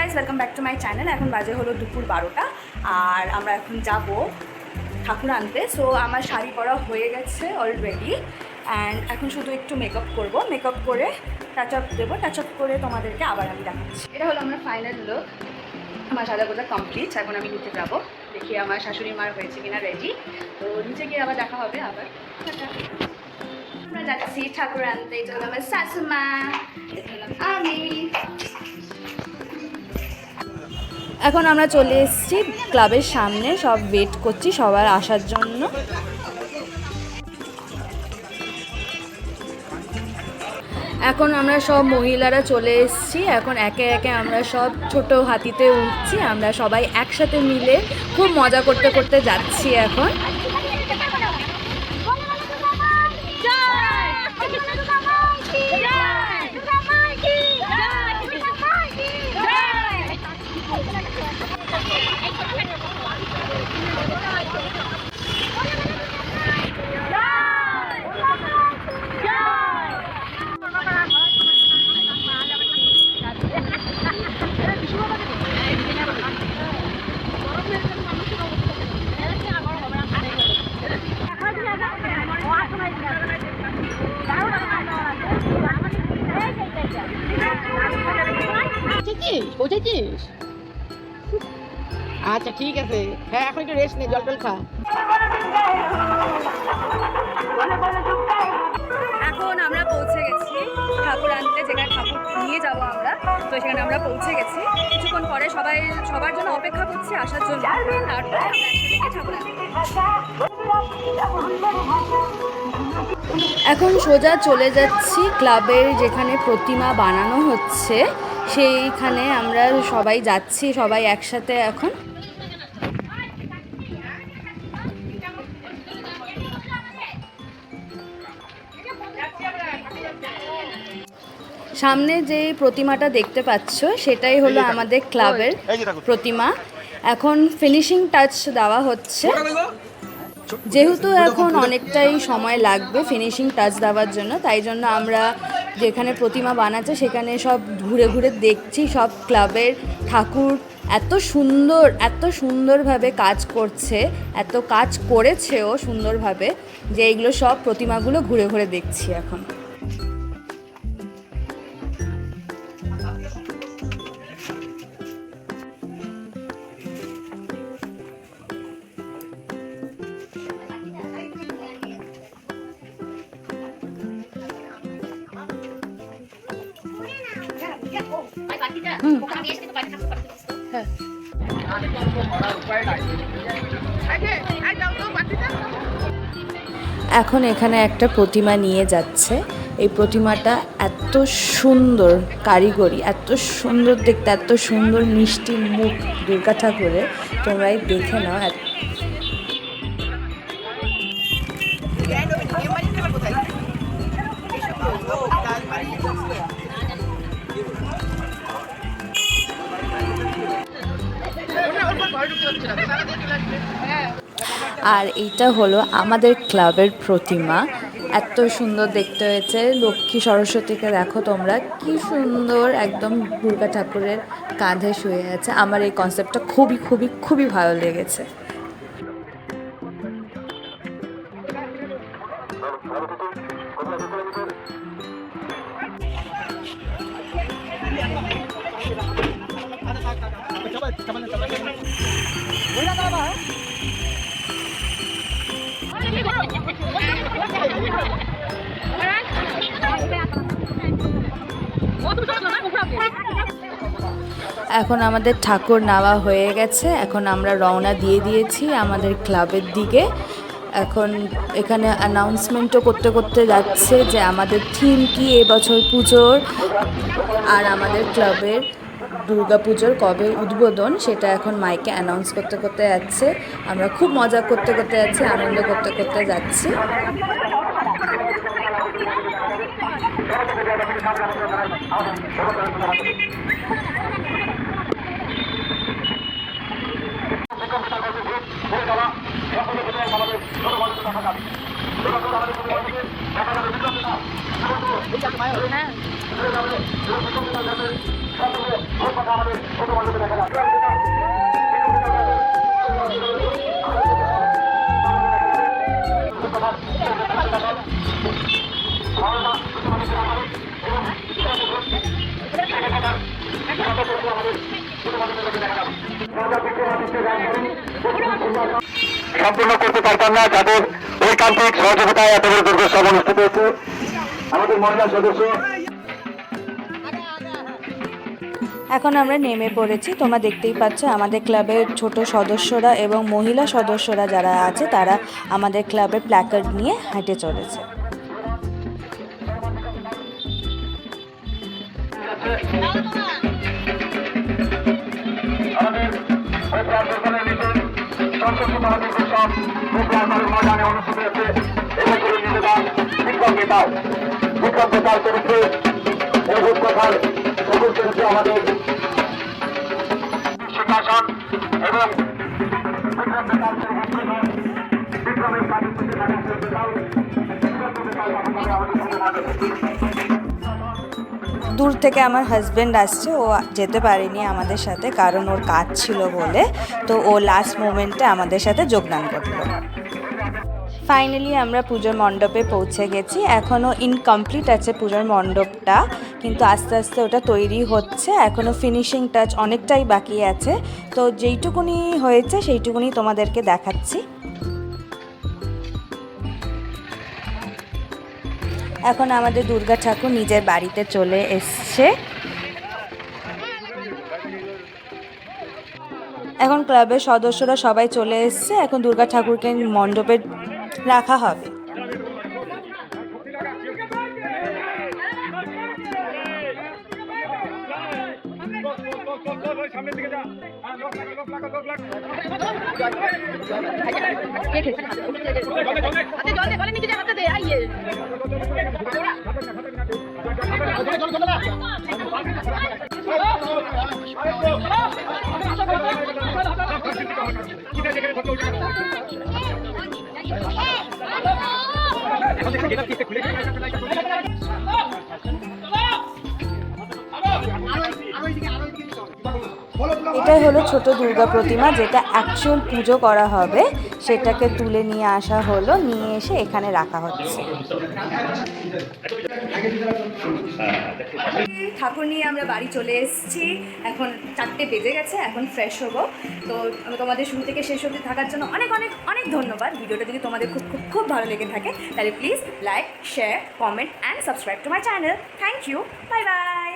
Guys, welcome back to my channel. এখন বাজে হলো দুপুর 12টা আর আমরা এখন যাব ঠাকুর আনতে। সো আমার শাড়ি পরা হয়ে গেছে অলরেডি অ্যান্ড এখন শুধু একটু মেকআপ করব। মেকআপ করে টাচ আপ দেবো, টাচ আপ করে তোমাদেরকে আবার আমি দেখাচ্ছি। এটা হলো আমার ফাইনাল লুক। আমার সাদা গোজা কমপ্লিট। এখন আমি নিচে যাবো, দেখি আমার শাশুড়ি মার হয়েছে কিনা রেডি। তো নিচে গিয়ে আবার দেখা হবে। আবার আমরা যাচ্ছি ঠাকুর আনতে। এটা হলো আমার শাশুমা, এটা হলাম আমি। এখন আমরা চলে এসেছি ক্লাবের সামনে, সব ওয়েট করছি সবার আসার জন্য। এখন আমরা সব মহিলারা চলে এসেছি। এখন একে একে আমরা সব ছোট হাতিতে উঠছি। আমরা সবাই একসাথে মিলে খুব মজা করতে করতে যাচ্ছি এখন। পৌঁছেছিস? আচ্ছা ঠিক আছে, হ্যাঁ এখন একটু রেস্ট নে, জল টল খা। এখন আমরা পৌঁছে গেছি ঠাকুর আনতে, যেখানে ঠাকুর নিয়ে যাবো আমরা। তো সেখানে আমরা পৌঁছে গেছি। কিছুক্ষণ পরে সবার জন্য অপেক্ষা করছি আসার জন্য। তারপরে আমরা একসাথে ঠাকুর আনতে। এখন সোজা চলে যাচ্ছি ক্লাবের যেখানে প্রতিমা বানানো হচ্ছে, সেইখানে আমরা সবাই যাচ্ছি, সবাই একসাথে। এখন সামনে যে প্রতিমাটা দেখতে পাচ্ছ সেটাই হলো আমাদের ক্লাবের প্রতিমা। এখন ফিনিশিং টাচ দেওয়া হচ্ছে, যেহেতু এখন অনেকটাই সময় লাগবে ফিনিশিং টাচ দেওয়ার জন্য। তাই জন্য আমরা যেখানে প্রতিমা বানাচ্ছে সেখানে সব ঘুরে ঘুরে দেখছি। সব ক্লাবের ঠাকুর এত সুন্দরভাবে কাজ করছে, এত কাজ করেছেও সুন্দরভাবে, যে এইগুলো সব প্রতিমাগুলো ঘুরে ঘুরে দেখছি এখন। এখন এখানে একটা প্রতিমা নিয়ে যাচ্ছে। এই প্রতিমাটা এত সুন্দর কারিগরি, এত সুন্দর দেখতে, এত সুন্দর মিষ্টি মুখ দুর্গা ঠাকুরের, তোমরাই দেখে নাও। আর এইটা হলো আমাদের ক্লাবের প্রতিমা। এত সুন্দর দেখতে হয়েছে। লক্ষ্মী সরস্বতীকে দেখো তোমরা, কি সুন্দর একদম দুর্গা ঠাকুরের কাঁধে শুয়ে আছে। আমার এই কনসেপ্টটা খুবই খুবই খুবই ভালো লেগেছে। এখন আমাদের ঠাকুর নেওয়া হয়ে গেছে। এখন আমরা রওনা দিয়ে দিয়েছি আমাদের ক্লাবের দিকে। এখন এখানে অ্যানাউন্সমেন্টও করতে করতে যাচ্ছে যে আমাদের থিম কি এবছর পুজোর, আর আমাদের ক্লাবের দুর্গা পুজোর কবে উদ্বোধন, সেটা এখন মাইকে অ্যানাউন্স করতে করতে যাচ্ছে। আমরা খুব মজা করতে করতে যাচ্ছি, আনন্দ করতে করতে যাচ্ছি। সম্পূর্ণ করতে পারতাম না, যাদের ঐকান্তিক সহযোগিতায় এত বড় দুর্গোৎসব অনুষ্ঠিত হয়েছে। আমাদের মহিলা সদস্য এখন আমরা নেমে পড়েছি, তোমরা দেখতেই পাচ্ছ আমাদের ক্লাবের ছোট সদস্যরা এবং মহিলা সদস্যরা যারা আছে তারা আমাদের ক্লাবের প্ল্যাকার্ড নিয়ে হেঁটে চলেছে। ময়দানে অনুষ্ঠিত হয়েছে। এবছরের নিবেদন বিক্রম বেতাল। বিক্রম বেতাল চরিত্রে এই রূপকথার সবুজ চরিত্রে আমাদের সিংহাসন এবং বিক্রম বেতাল বিক্রমের কাজে বেতাল দূর থেকে আমার হাজব্যান্ড আসছে, ও যেতে পারেনি আমাদের সাথে কারণ ওর কাজ ছিল বলে, তো ও লাস্ট মোমেন্টে আমাদের সাথে যোগদান করলো। ফাইনালি আমরা পুজোর মণ্ডপে পৌঁছে গেছি। এখনও ইনকমপ্লিট আছে পুজোর মণ্ডপটা, কিন্তু আস্তে আস্তে ওটা তৈরি হচ্ছে। এখনও ফিনিশিং টাচ অনেকটাই বাকি আছে, তো যেইটুকুনি হয়েছে সেইটুকুনি তোমাদেরকে দেখাচ্ছি। এখন আমাদের দুর্গা ঠাকুর নিজের বাড়িতে চলে এসছে। এখন ক্লাবের সদস্যরা সবাই চলে এসছে, এখন দুর্গা ঠাকুরকে মণ্ডপে রাখা হবে। এটাই হলো ছোট দুর্গা প্রতিমা, যেটা অ্যাকচুয়াল পুজো করা হবে, সেটাকে তুলে নিয়ে আসা হলো, নিয়ে এসে এখানে রাখা হচ্ছে। ঠাকুর নিয়ে আমরা বাড়ি চলে এসেছি, এখন 4টে বেজে গেছে, এখন ফ্রেশ হবো। তো আমি তোমাদের শুরু থেকে শেষ অবধি থাকার জন্য অনেক অনেক অনেক ধন্যবাদ। ভিডিওটা যদি তোমাদের খুব খুব খুব ভালো লেগে থাকে তাহলে please like, share, comment and subscribe to my channel. Thank you, bye by.